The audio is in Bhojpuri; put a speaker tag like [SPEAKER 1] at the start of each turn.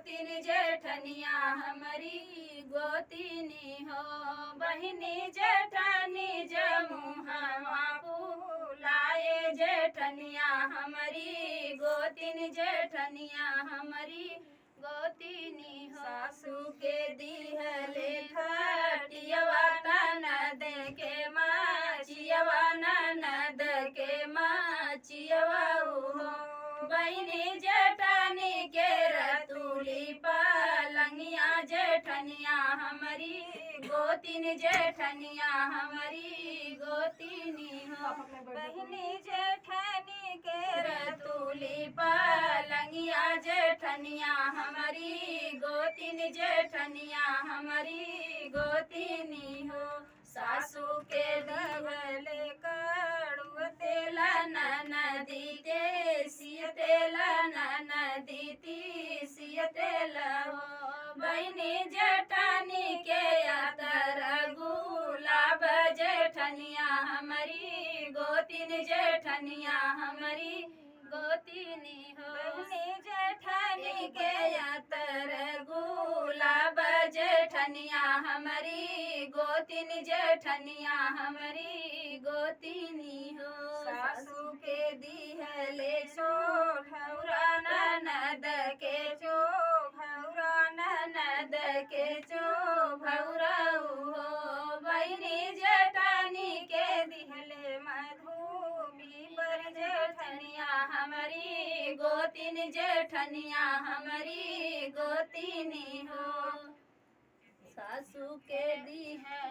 [SPEAKER 1] गोतिन जेठनिया हमारी गोतिनी हो बहिनी जेठानी जमुहवा फूलाए जेठनिया हमारी गोतिन जेठनिया हमारी गोतिनी हो सासू के दिहले खटियवा ननद के माचियवा ननद के माचियवा हो बहिनी जेठानी के रतुली पलंगिया जेठनिया हमारी गोतिन जेठनिया हमारी गोतिनी हो बहिनी जेठानी के रतुली पलंगिया जेठनिया हमारी गोतिन जेठनिया हमारी गोतिनी हो सासू के दिहले कड़ुआ तेल ननदी के सिय तेल ननदी सिय तेल हो बहिनी जेठानी के अतर गुलाब जेठनिया हमारी गोतिन जेठनिया हमारी गोतिनी हो बहिनी जेठानी के अतर गुलाब जेठनिया हमारी गोतिन जेठनिया हमारी गोतिनी हो सासू के दिहले चोभौरा ननद के चोभौरा ननद के चोभौरा हो बहिनी जेठानी के दिहले मधुबी पर जेठनिया हमारी गोतिन जेठनिया हमारी गोतिनी हो सासू के दी है